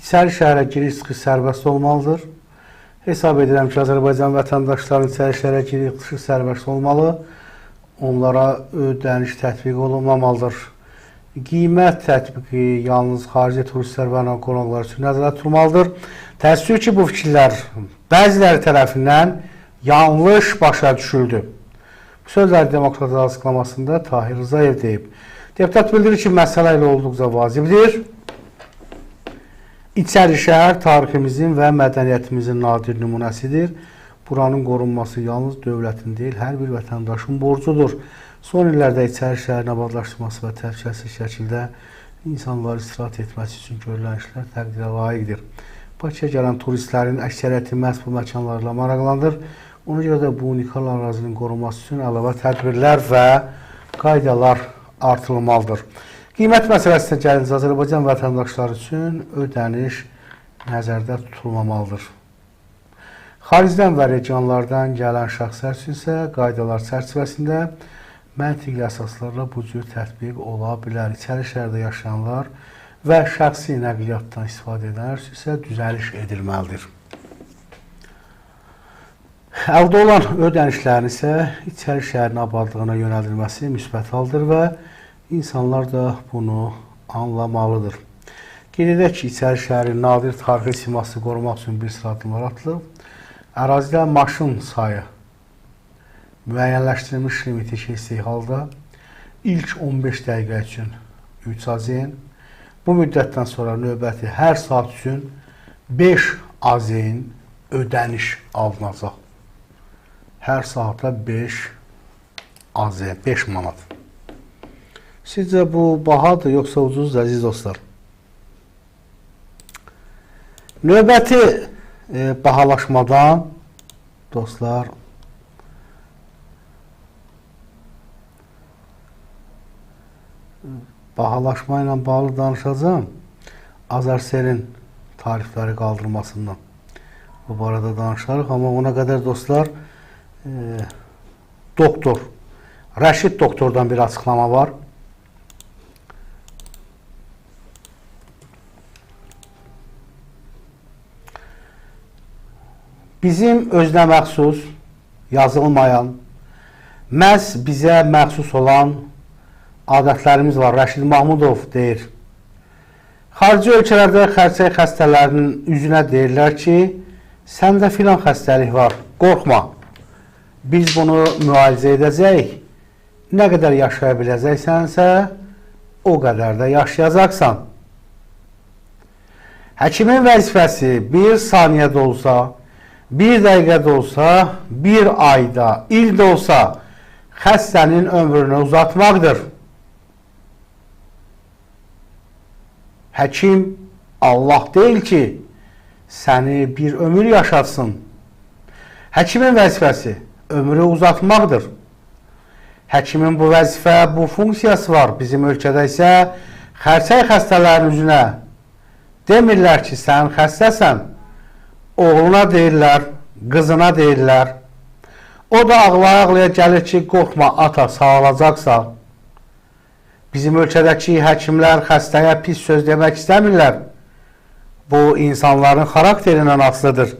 İçəri şəhərə giriş çıxış sərbəst olmalıdır. Hesab edirəm ki, Azərbaycan vətəndaşlarının içəri şəhərə giriş çıxış sərbəst olmalı. Onlara ödəniş tətbiq olunmamalıdır. Qiymət tətbiqi yalnız xarici turistlər və qonaqlar üçün nəzərdə tutulmalıdır. Təəssüf ki, bu fikirlər bəziləri tərəfindən yanlış başa düşüldü. Bu sözləri Demokrat açıqlamasında Tahir Rzayev deyib. Deputat bildirir ki, məsələ ilə olduqca vacibdir. İçəri şəhər tariximizin və mədəniyyətimizin nadir nümunəsidir. Buranın qorunması yalnız dövlətin deyil, hər bir vətəndaşın borcudur. Son illərdə içəri şəhərin abadlaşdırılması və təhlükəsiz şəkildə insanların istirahət etməsi üçün görülən işlər təqdirə layiqdir. Bakıya gələn turistlərin əksəriyyəti məhz bu məkanlarla maraqlanır. Ona görə də bu unikal ərazinin qorunması üçün əlavə tədbirlər və qaydalar artırılmalıdır. Qiymət məsələsinə gəlincə Azərbaycan vətəndaşları üçün ödəniş nəzərdə tutulmamalıdır. Xaricdən və regionlardan gələn şəxslər üçün isə qaydalar çərçivəsində məntiqli əsaslarla bu cür tətbiq ola bilər. İçəri şəhərdə yaşayanlar və şəxsi nəqliyyatdan istifadə edənlər üçün isə düzəliş edilməlidir. Əldə olan ödənişlərin isə içəri şəhərin abadlığına yönəldilməsi müsbət haldır və İnsanlar da bunu anlamalıdır. Qeyd edək ki, içəri şəhərin nadir tarixi siması qorumaq üçün bir sıra addımlar atılıb. Ərazidə maşın sayı müəyyənləşdirilmiş limiti keçdiyi halda ilk 15 dəqiqə üçün 3 AZN, bu müddətdən sonra növbəti hər saat üçün 5 AZN ödəniş alınacaq. Hər saata 5 AZN, 5 manat. Sizcə bu bahadır, yoxsa ucuzdur, əziz dostlar? Növbəti bahalaşmadan dostlar bahalaşma ilə bağlı danışacağım. Azarselin tarifləri qaldırmasından bu barədə danışarıq, amma ona qədər dostlar doktor Rəşid doktordan bir açıqlama var. Bizim özünə məxsus, yazılmayan, məhz bizə məxsus olan adətlərimiz var. Rəşid Mahmudov deyir. Xarici ölkələrdə xərçəng xəstələrinin üzünə deyirlər ki, səndə filan xəstəlik var, qorxma. Biz bunu müalicə edəcəyik. Nə qədər yaşaya biləcəksənsə, o qədər də yaşayacaqsan. Həkimin vəzifəsi bir saniyədə olsa, bir dəqiqədə olsa, bir ayda, ildə olsa xəstənin ömrünü uzatmaqdır. Həkim Allah deyil ki, səni bir ömür yaşatsın. Həkimin vəzifəsi ömrü uzatmaqdır. Həkimin bu vəzifə, bu funksiyası var. Bizim ölkədə isə xərçəng xəstələrin üzünə demirlər ki, sən xəstəsən. Oğluna deyirlər, qızına deyirlər. O da ağlaya-ağlaya gəlir ki, qorxma ata, sağalacaqsan. Bizim ölkədəki həkimlər xəstəyə pis söz demək istəmirlər. Bu, insanların xarakterindən asılıdır.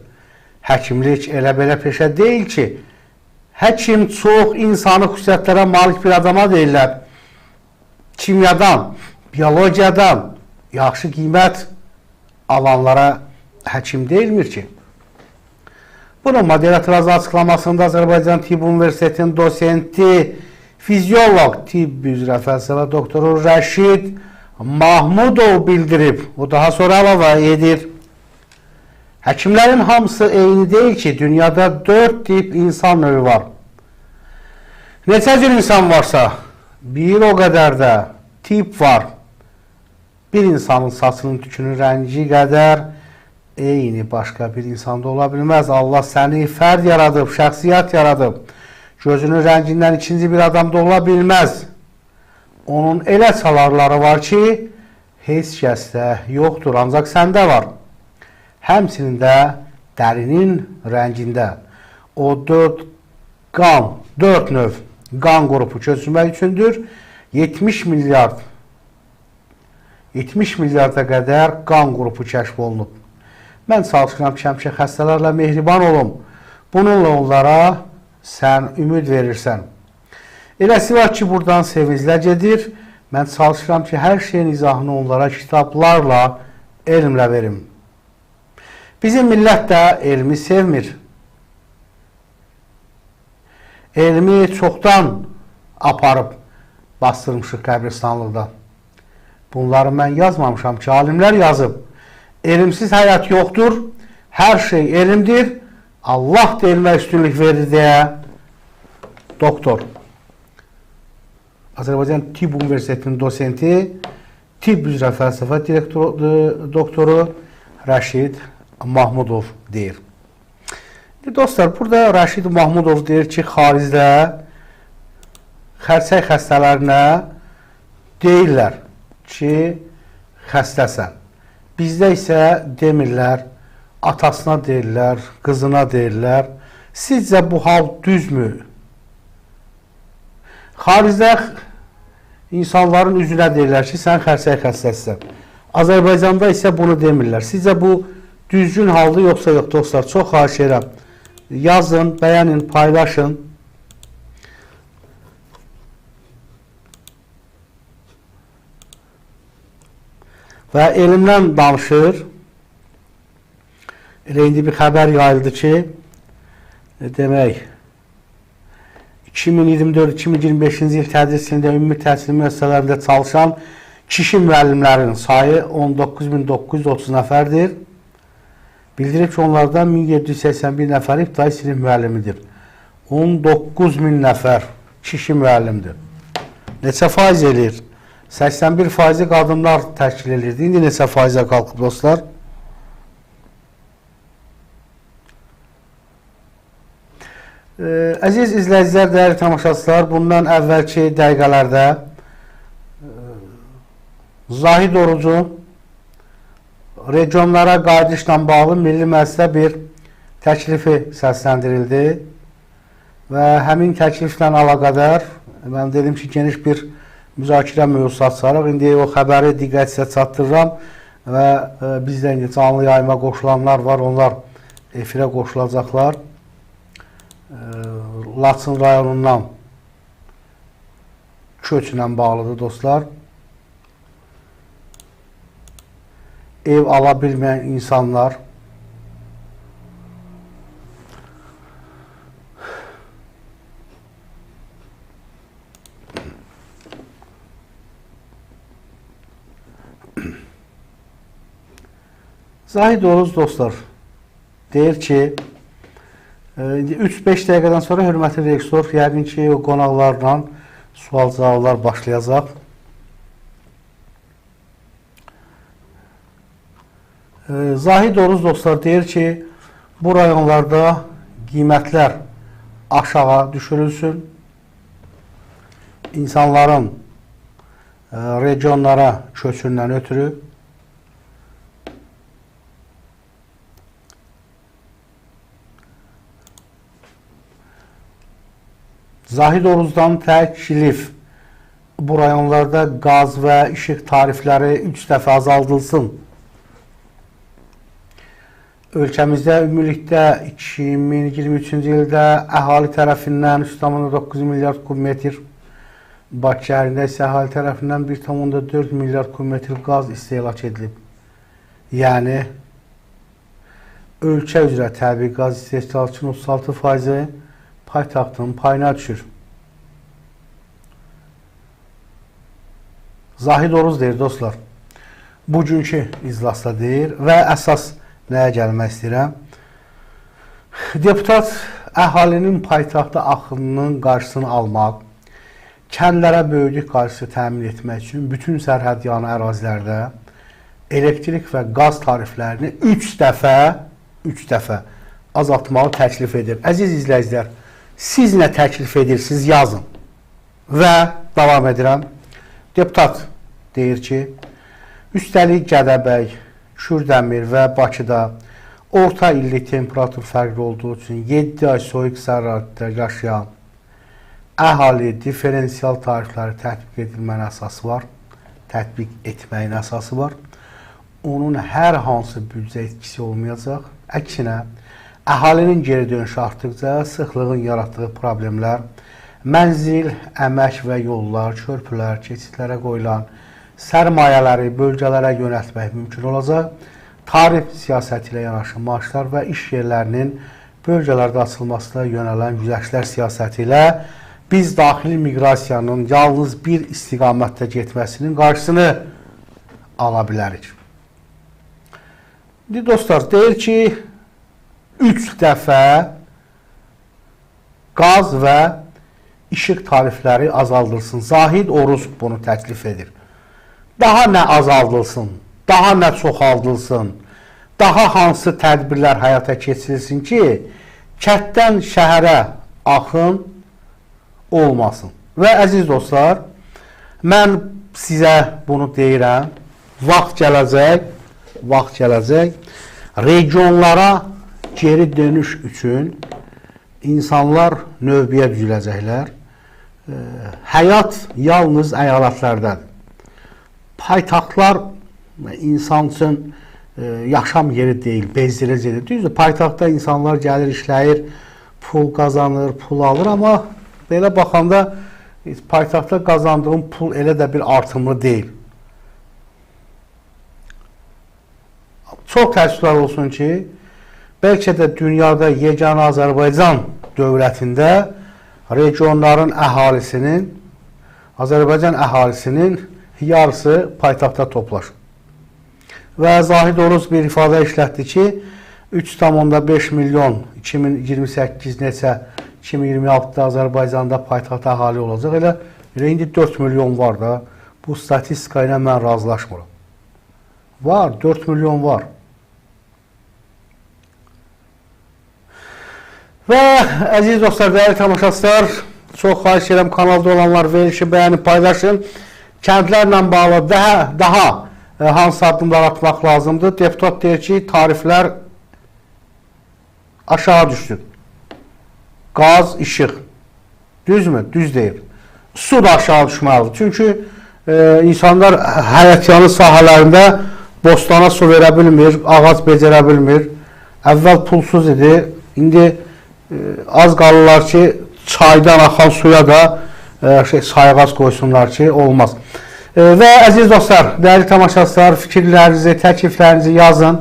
Həkimlik elə-belə peşə deyil ki, həkim çox insanı xüsusiyyətlərə malik bir adama deyirlər. Kimyadan, biologiyadan yaxşı qiymət alanlara həkim deyilmir ki. Bunun moderatör açıqlamasında Azərbaycan Tibb Universitetinin dosenti, fizyolog, tibb üzrə fəlsəfə doktoru Rəşid Mahmudov bildirib. O daha sonra əlavə edir. Həkimlərin hamısı eyni deyil ki, dünyada 4 tip insan növü var. Neçə cür insan varsa, bir o qədər də tip var. Bir insanın saçının tükünün rəngi qədər eyni başqa bir insanda ola bilməz. Allah səni fərd yaradıb, şəxsiyyət yaradıb. Gözünün rəngindən ikinci bir adamda ola bilməz. Onun elə çalarları var ki, heç kəsdə yoxdur, ancaq səndə var. Həmçinin də dərinin rəngində o 4 növ qan qrupu köçürmək üçündür. 70 70 milyarda qədər qan qrupu kəşf olunub. Mən çalışıram ki, həmişə xəstələrlə mehriban olum. Bununla onlara sən ümid verirsən. Eləsi var ki, buradan sevinclə gedir. Mən çalışıram ki, hər şeyin izahını onlara kitablarla, elmlə verim. Bizim millət də elmi sevmir. Elmi çoxdan aparıb bastırmışıq qəbristanlıqda. Bunları mən yazmamışam ki, alimlər yazıb. Elmsiz həyat yoxdur, hər şey elmdir. Allah da elmə üstünlük verir deyə doktor. Azərbaycan Tibb Universitetinin dosenti, tibb üzrə fəlsəfə doktoru Rəşid Mahmudov deyir. Dostlar, burada Rəşid Mahmudov deyir ki, xaricdə xərçəng xəstələrinə deyirlər ki, xəstəsən. Bizdə isə demirlər, atasına deyirlər, qızına deyirlər. Sizcə bu hal düzmü? Xaricdə insanların üzünə deyirlər ki, sən xərçəng xəstəsisən. Azərbaycanda isə bunu demirlər. Sizcə bu düzgün haldır, yoxsa yox, dostlar? Çox xahiş edirəm. Yazın, bəyənin, paylaşın. Və elmdən danışır. Elə indi bir xəbər yayıldı ki, demək, 2024-2025-ci il tədris ilində ümumi təhsil müəssisələrində çalışan kişi müəllimlərin sayı 19.930 nəfərdir. Bildirib ki, onlardan 1781 nəfər ibtidai sinif müəllimidir. 19.000 nəfər kişi müəllimdir. Neçə faiz eləyir? 81% qadınlar təşkil edirdi. İndi neçə faizə qalxıb, dostlar? Əziz izləyicilər, dəyərli tamaşaçılar, bundan əvvəlki dəqiqələrdə Zahid Orucu regionlara qayıdışla bağlı Milli Məclisə bir təklifi səsləndirildi və həmin təkliflə əlaqədar mən dedim ki, geniş bir müzakirə mövzusu açarıq. İndi o xəbəri diqqət sizə çatdırıram və bizdə indi canlı yayıma qoşulanlar var, onlar efirə qoşulacaqlar. Laçın rayonundan köçlə bağlıdır, dostlar. Ev ala bilməyən insanlar Zahid Oruz, dostlar, deyir ki, 3-5 dəqiqədən sonra hörmətli rejissor yəqin ki, o qonaqlarla sual-cavablar başlayacaq. Zahid Oruz, dostlar, deyir ki, bu rayonlarda qiymətlər aşağı düşürülsün, insanların regionlara köçündən ötürü Zahid Oruzdan təklif bu rayonlarda qaz və işıq tarifləri 3 dəfə azaldılsın. Ölkəmizdə ümumilikdə 2023-cü ildə əhali tərəfindən 3,9 milyard kubmetr, Bakı şəhərində isə əhali tərəfindən 1,4 milyard kubmetr qaz istehlak edilib. Yəni, ölkə üzrə təbii qaz istehlakının 36% paytaxtın payına düşür. Zahid Oruz deyir, dostlar, bugünkü iclasda deyir və əsas nəyə gəlmək istəyirəm? Deputat əhalinin paytaxta axınının qarşısını almaq, kəndlərə böyüklük qarşısı təmin etmək üçün bütün sərhədyanı ərazilərdə elektrik və qaz tariflərini 3 dəfə azaltmağı təklif edir. Əziz izləyicilər, siz nə təklif edirsiniz, yazın. Və davam edirəm. Deputat deyir ki, üstəlik Gədəbəy, Kürdəmir və Bakıda orta illik temperatur fərqli olduğu üçün 7 ay soyuq şəraitdə yaşayan əhali diferensial tarifləri tətbiq edilmənin əsası var. tətbiq etməyin əsası var. Onun hər hansı büdcə etkisi olmayacaq. Əksinə, əhalinin geri dönüşü artdıqca sıxlığın yaratdığı problemlər, mənzil, əmək və yollar, körpülər, keçidlərə qoyulan sərmayələri bölgələrə yönəltmək mümkün olacaq. Tarif siyasəti ilə yanaşı maaşlar və iş yerlərinin bölgələrdə açılmasına yönələn güzəştlər siyasəti ilə biz daxili miqrasiyanın yalnız bir istiqamətdə getməsinin qarşısını ala bilərik. Dostlar, deyir ki, 3 dəfə qaz və işıq tarifləri azaldılsın. Zahid Oruz bunu təklif edir. Daha nə azaldılsın, daha nə çoxaldılsın, daha hansı tədbirlər həyata keçirilsin ki, kənddən şəhərə axın olmasın. Və əziz dostlar, mən sizə bunu deyirəm, vaxt gələcək, regionlara geri dönüş üçün insanlar növbəyə düzüləcəklər. Həyat yalnız əyalətlərdədir. Paytaxtlar insan üçün yaşam yeri deyil, bezdirici. Düzdür, paytaxtda insanlar gəlir, işləyir, pul qazanır, pul alır, amma belə baxanda paytaxtda qazandığım pul elə də bir artımlı deyil. Çox təəssüflər olsun ki, bəlkə də dünyada yeganə Azərbaycan dövlətində regionların əhalisinin, Azərbaycan əhalisinin yarısı paytaxtda toplaşır. Və Zahid Oruz bir ifadə işlətdi ki, 3,5 milyon 2028 neçə 2026-da Azərbaycanda paytaxt əhali olacaq. Elə indi 4 milyon var da, bu statistika ilə mən razılaşmıram. Var, 4 milyon var. Və əziz dostlar, dəyərli tamaşaçılar, çox xahiş edirəm kanalda olanlar verilişi bəyənib paylaşın. Kəndlərlə bağlı daha hansı addımlar atmaq lazımdır? Deputat deyir ki, tariflər aşağı düşsün. Qaz, işıq. Düzmü? Düz deyir. Su da aşağı düşməlidir. Çünki insanlar həyətyanı sahələrində bostana su verə bilmir, ağac becərə bilmir. Əvvəl pulsuz idi. İndi az qalırlar ki, çaydan axan suya da sayğac qoysunlar ki, olmaz. Və əziz dostlar, dəyərli tamaşaçılar, fikirlərinizi, təkliflərinizi yazın.